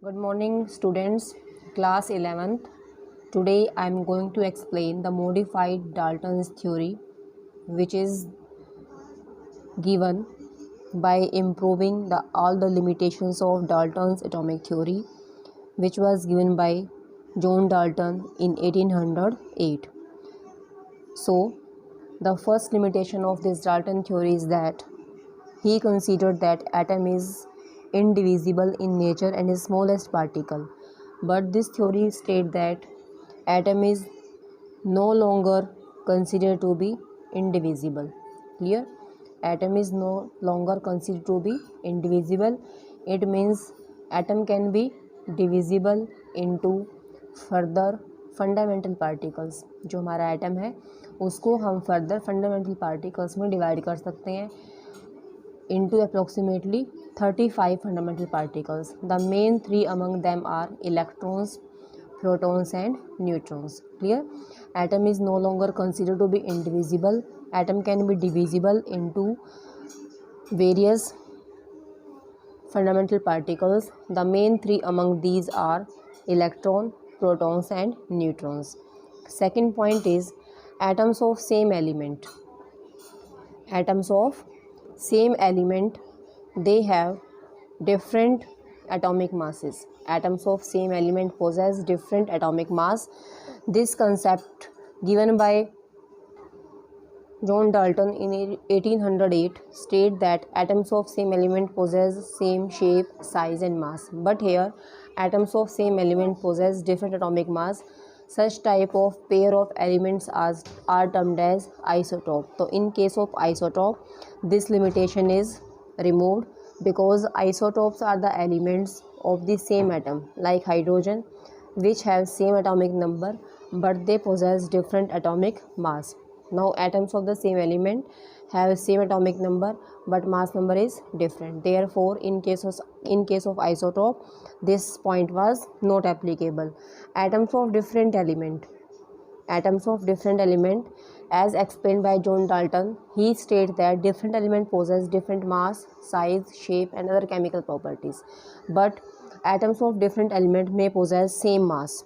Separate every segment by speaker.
Speaker 1: Good morning, students. Class 11th. Today I am going to explain the modified Dalton's theory, which is given by improving all the limitations of Dalton's atomic theory, which was given by John Dalton in 1808. So, the first limitation of this Dalton theory is that he considered that atom is indivisible in nature and is smallest particle. But this theory states that atom is no longer considered to be indivisible. Clear? Atom is no longer considered to be indivisible. It means atom can be divisible into further fundamental particles. जो हमारा atom है उसको हम further fundamental particles में divide कर सकते हैं into approximately 35 fundamental particles. The main three among them are electrons, protons and neutrons. Clear? Atom is no longer considered to be indivisible. Atom can be divisible into various fundamental particles. The main three among these are electron, protons and neutrons. Second point is atoms of same element. Atoms of same element, they have different atomic masses. Atoms of same element possess different atomic mass. This concept given by John Dalton in 1808 state that atoms of same element possess same shape, size and mass. But here atoms of same element possess different atomic mass. Such type of pair of elements are termed as isotope. So in case of isotope, this limitation is removed because isotopes are the elements of the same atom, like hydrogen, which have same atomic number but they possess different atomic mass. Now atoms of the same element have same atomic number but mass number is different. Therefore in case of isotope, this point was not applicable. Atoms of different element as explained by John Dalton, he states that different element possess different mass, size, shape and other chemical properties, but atoms of different element may possess same mass.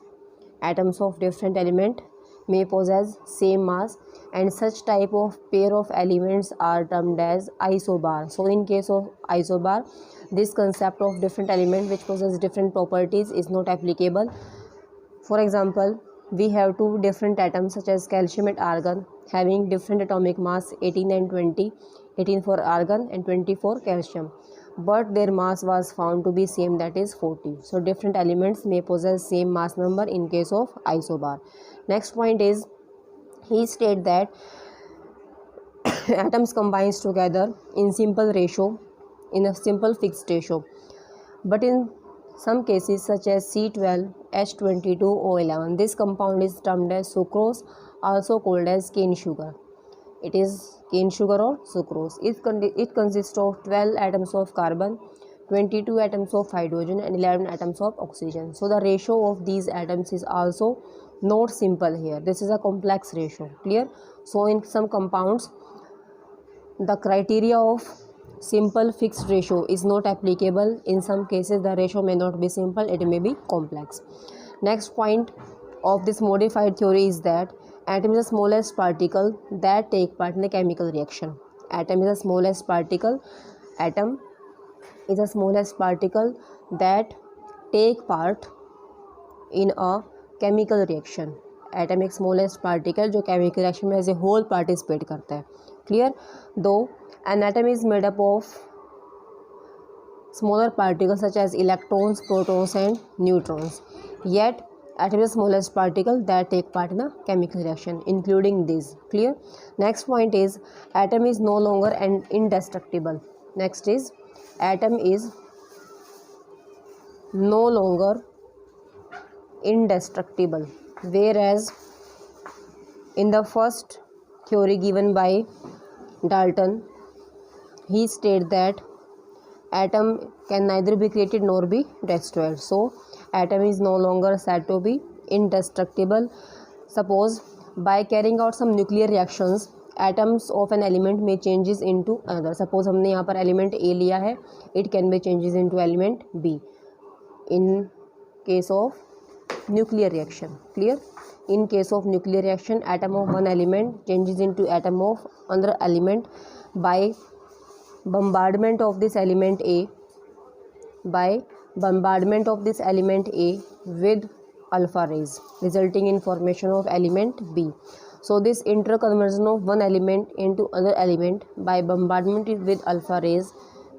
Speaker 1: Atoms of different element may possess same mass and such type of pair of elements are termed as isobar. So in case of isobar, this concept of different element which possess different properties is not applicable. For example, we have two different atoms such as calcium and argon having different atomic mass 18 and 20, 18 for argon and 20 for calcium, but their mass was found to be same, that is 40. So different elements may possess same mass number in case of isobar. Next point is he stated that atoms combines together in simple ratio, in a simple fixed ratio, but in some cases such as C12H22O11, this compound is termed as sucrose, also called as cane sugar. It is cane sugar or sucrose. It consists of 12 atoms of carbon, 22 atoms of hydrogen and 11 atoms of oxygen. So the ratio of these atoms is also not simple here. This is a complex ratio. Clear? So in some compounds, the criteria of simple fixed ratio is not applicable. In some cases the ratio may not be simple, it may be complex. Next point of this modified theory is that atom is the smallest particle that take part in a chemical reaction. Atom is the smallest particle that take part in a chemical reaction. Atom एक smallest particle जो chemical reaction में as a whole participate करता है. Clear? दो an atom is made up of smaller particles such as electrons, protons and neutrons, yet atom is the smallest particle that take part in a chemical reaction including these. Clear? Next point is atom is no longer indestructible. Next is atom is no longer indestructible, whereas in the first theory given by Dalton, he stated that atom can neither be created nor be destroyed. So atom is no longer said to be indestructible. Suppose by carrying out some nuclear reactions, atoms of an element may changes into another. Suppose हमने यहाँ पर element A लिया है, it can be changes into element B. in case of nuclear reaction. Clear? In case of nuclear reaction, atom of one element changes into atom of another element by bombardment of this element A with alpha rays, resulting in formation of element B. So this interconversion of one element into other element by bombardment with alpha rays,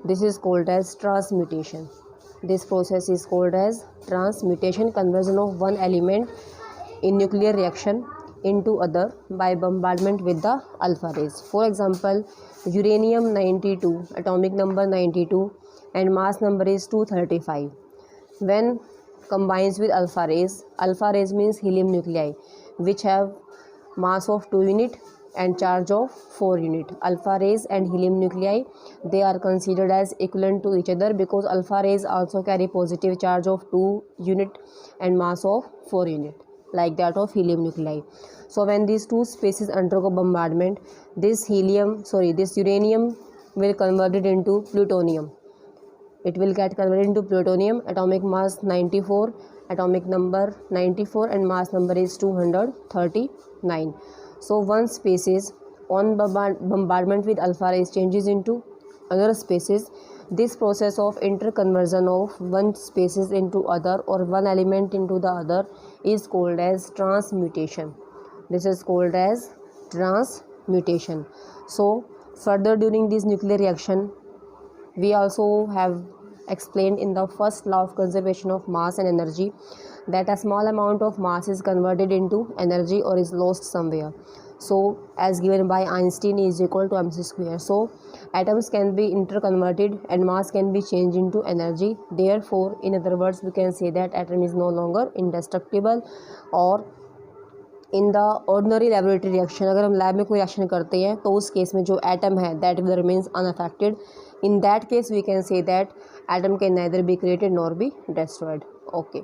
Speaker 1: this is called as transmutation. This process is called as transmutation, conversion of one element in nuclear reaction into other by bombardment with the alpha rays. For example, uranium 92, atomic number 92 and mass number is 235. When combines with alpha rays means helium nuclei which have mass of 2 unit and charge of 4 unit. Alpha rays and helium nuclei, they are considered as equivalent to each other because alpha rays also carry positive charge of 2 unit and mass of 4 unit like that of helium nuclei. So when these two spaces undergo bombardment, this uranium will convert it into plutonium. It will get converted into plutonium, atomic mass 94, atomic number 94 and mass number is 239. So one species on bombardment with alpha rays changes into other species. This process of interconversion of one species into other or one element into the other is called as transmutation. This is called as transmutation. So further during this nuclear reaction, we also have explained in the first law of conservation of mass and energy that a small amount of mass is converted into energy or is lost somewhere. So as given by Einstein is equal to mc square. So atoms can be interconverted and mass can be changed into energy. Therefore, in other words, we can say that atom is no longer indestructible. और in the ordinary laboratory reaction, अगर हम lab में कोई reaction करते हैं तो उस case में जो एटम है that will remains unaffected. In that case we can say that atom can neither be created nor be destroyed. Okay.